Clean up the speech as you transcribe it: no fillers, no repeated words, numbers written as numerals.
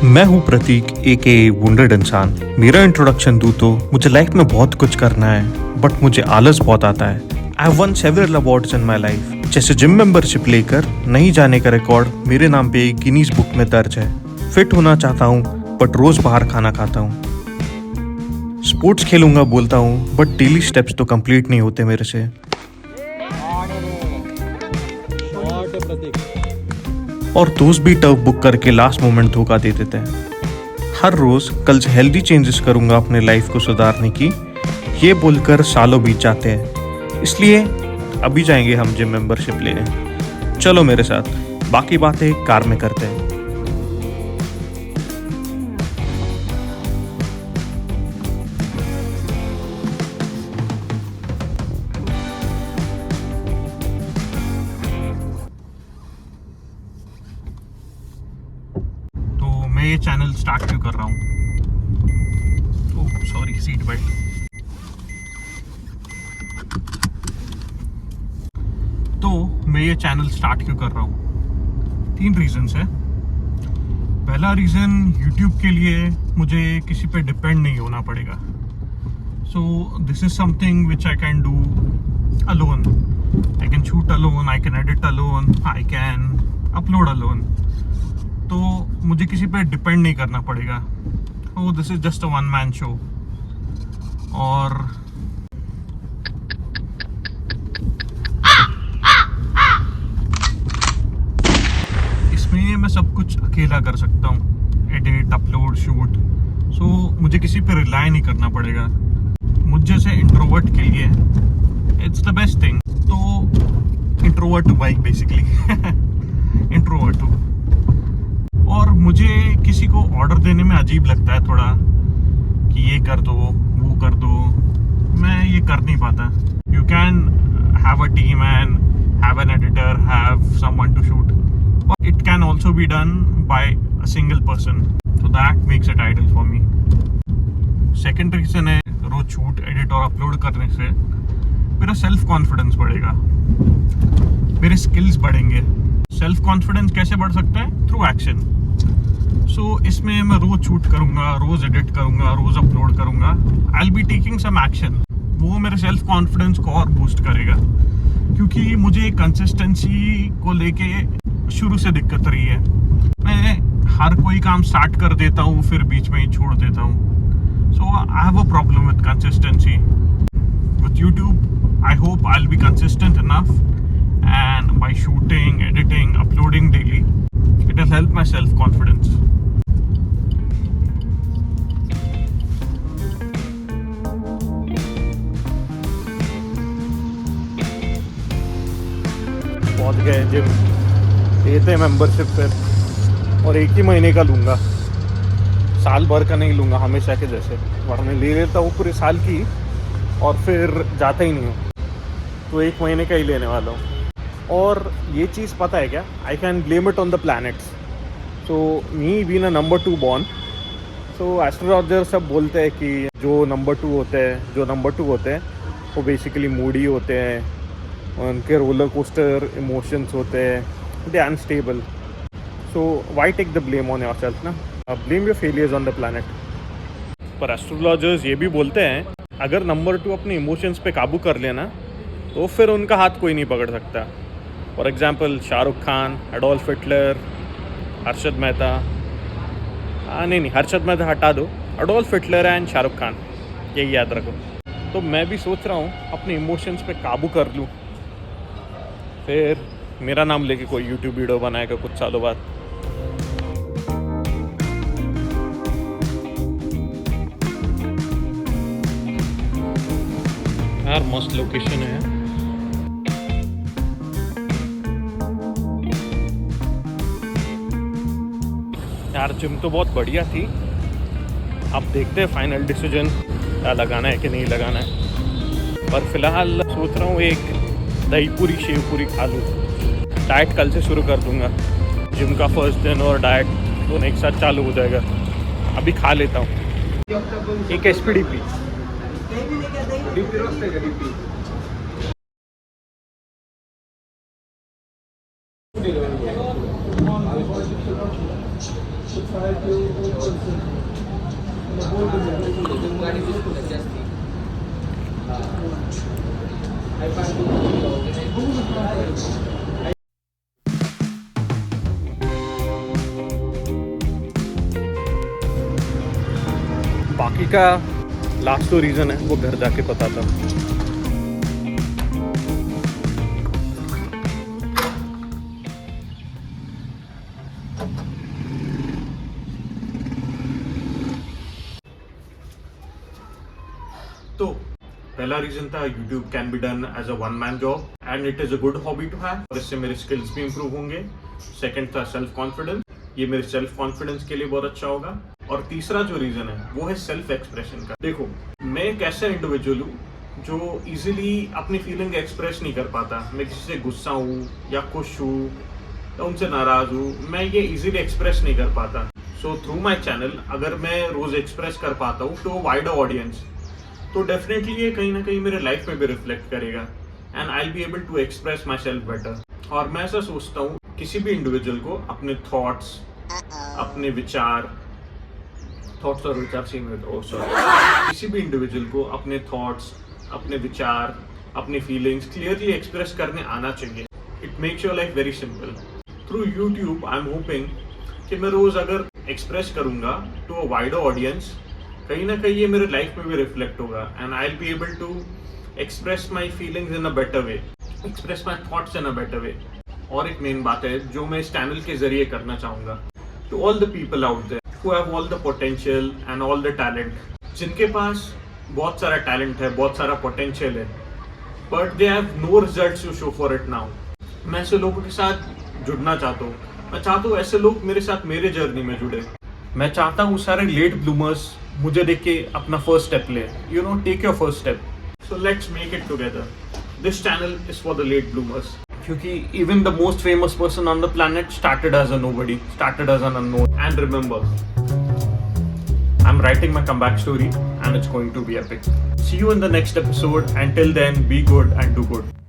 मैं हूं प्रतीक एके वुंडेड इंसान। मेरा इंट्रोडक्शन दूं तो मुझे लाइफ में बहुत कुछ करना है बट मुझे आलस बहुत आता है। I have one several awards in my life, जैसे जिम मेंबरशिप लेकर नहीं जाने का रिकॉर्ड मेरे नाम पे गिनीज बुक में दर्ज है। फिट होना चाहता हूँ बट रोज बाहर खाना खाता हूँ। स्पोर्ट्स खेलूंगा बोलता हूँ बट डेली स्टेप्स तो कंप्लीट नहीं होते मेरे से। और दोस्त भी टर्फ बुक करके लास्ट मोमेंट धोखा दे देते हैं। हर रोज कल से हेल्दी चेंजेस करूंगा अपने लाइफ को सुधारने की, ये बोलकर सालों बीत जाते हैं। इसलिए अभी जाएंगे हम जिम मेंबरशिप लेने। चलो मेरे साथ, बाकी बातें कार में करते हैं। मैं ये चैनल स्टार्ट क्यों कर रहा हूँ? Oh sorry, seat belt. तो मैं ये चैनल स्टार्ट क्यों कर रहा हूँ? 3 रीजंस है। पहला रीजन, YouTube के लिए मुझे किसी पे डिपेंड नहीं होना पड़ेगा। So this is something which I can do alone. I can shoot alone, I can edit alone, I can upload alone. तो मुझे किसी पे डिपेंड नहीं करना पड़ेगा। Oh, this is just a one man show. और इसमें मैं सब कुछ अकेला कर सकता हूँ, एडिट, अपलोड, शूट। सो मुझे किसी पे रिलाय नहीं करना पड़ेगा। मुझ जैसे इंट्रोवर्ट के लिए इट्स द बेस्ट थिंग। तो introvert to bike basically introvert to. और मुझे किसी को ऑर्डर देने में अजीब लगता है थोड़ा, कि ये कर दो, वो कर दो। मैं ये कर नहीं पाता। You can have a team and have an editor, have someone to shoot, but it can also be done by a single person. So that makes it idle for me. Second reason है, रोज shoot, edit और upload करने से मेरा self confidence बढ़ेगा, मेरे skills बढ़ेंगे। Self confidence कैसे बढ़ सकता है? Through action. सो इसमें मैं रोज शूट करूंगा, रोज एडिट करूंगा, रोज अपलोड करूंगा। I will be taking some action. वो मेरे सेल्फ कॉन्फिडेंस को और बूस्ट करेगा, क्योंकि मुझे कंसिस्टेंसी को लेके शुरू से दिक्कत रही है। मैं हर कोई काम स्टार्ट कर देता हूँ, फिर बीच में ही छोड़ देता हूँ। So I have a problem with consistency. With YouTube I hope I will be consistent enough, and by shooting, editing, uploading daily, it will help my self confidence. पहुंच गए जिम। लेते मेंबरशिप फिर, और 1 ही महीने का लूँगा, साल भर का नहीं लूँगा हमेशा के जैसे। वरना ले लेता हूँ पूरे साल की और फिर जाता ही नहीं हूँ। तो 1 महीने का ही लेने वाला हूँ। और ये चीज़ पता है क्या, I can blame it on the planets. So me been a number 2 born, so astrologer सब बोलते हैं कि जो नंबर 2 होते हैं वो बेसिकली मूडी होते हैं, उनके रोलर कोस्टर इमोशंस होते हैं, they are unstable. So why take the blame on yourself ना, blame your failures on the planet. पर एस्ट्रोलॉजर्स ये भी बोलते हैं, अगर नंबर 2 अपने इमोशंस पे काबू कर लेना तो फिर उनका हाथ कोई नहीं पकड़ सकता। For example Shahrukh Khan, Adolf Hitler, Harshad Mehta. नहीं, हर्षद मेहता हटा दो, Adolf Hitler and Shahrukh Khan, यही याद रखो। तो मैं भी सोच रहा हूँ अपने इमोशंस पे काबू कर लूँ, फिर मेरा नाम लेके कोई यूट्यूब वीडियो बनाएगा कुछ सालों बाद। यार मस्त लोकेशन है। यार जिम तो बहुत बढ़िया थी। अब देखते हैं फाइनल डिसीजन क्या लगाना है कि नहीं लगाना है। पर फिलहाल सोच रहा हूँ एक दही पूरी, शेव पूरी खा लूँ। डाइट कल से शुरू कर दूँगा। जिम का फर्स्ट दिन और डाइट दोनों एक साथ चालू हो जाएगा। अभी खा लेता हूँ। एक एसपीडी प्लीज। बाकी का लास्ट जो रीज़न है वो घर जाके बताता हूँ। तो पहला रीजन था YouTube can be done as a one man job and it is a good hobby to have, और इससे मेरे स्किल्स भी इंप्रूव होंगे। सेकंड था सेल्फ कॉन्फिडेंस, ये मेरे सेल्फ कॉन्फिडेंस के लिए बहुत अच्छा होगा। और तीसरा जो रीजन है वो है सेल्फ एक्सप्रेशन का। देखो, मैं एक ऐसा इंडिविजुअल हूँ जो इजीली अपनी फीलिंग एक्सप्रेस नहीं कर पाता। मैं किसी से गुस्सा हूँ या खुश हूँ या उनसे नाराज हूँ, मैं ये इजीली एक्सप्रेस नहीं कर पाता। सो थ्रू माई चैनल अगर मैं रोज एक्सप्रेस कर पाता हूँ टू वाइडर ऑडियंस, तो डेफिनेटली ये कहीं ना कहीं मेरे लाइफ में भी रिफ्लेक्ट करेगा and I will be able to express myself better. और मैं ऐसा सोचता हूँ किसी भी इंडिविजुअल को अपने थॉट्स, अपने विचार, थॉट्स और विचार सेम है तो सॉरी, किसी भी इंडिविजुअल को अपने थॉट्स, अपने विचार, अपनी फीलिंग्स क्लियरली एक्सप्रेस करने आना चाहिए। It makes your life very simple. Through YouTube I am hoping कि मैं रोज अगर एक्सप्रेस करूंगा टू अ वाइडर ऑडियंस, कहीं ना कहीं ये मेरे लाइफ में भी रिफ्लेक्ट होगा and I will be able to express my feelings in a better way, express my thoughts in a better way. और एक मेन बात है जो मैं इस चैनल के जरिए करना चाहूंगा, to all the people out there who have all the potential and all the talent, जिनके पास बहुत सारा टैलेंट है, बहुत सारा पोटेंशियल है, but they have no results to show for it now। मैं ऐसे लोगों के साथ जुड़ना चाहता हूँ। मैं चाहता हूँ ऐसे लोग मेरे साथ मेरे जर्नी में जुड़े। मैं चाहता हूँ सारे लेट ब्लूमर्स मुझे देख के अपना फर्स्ट स्टेप ले, you know, take your first step. So let's make it together. This channel is for the late bloomers, क्योंकि even the most famous person on the planet started as a nobody, started as an unknown. And remember, I'm writing my comeback story and it's going to be epic. See you in the next episode. Until then, be good and do good.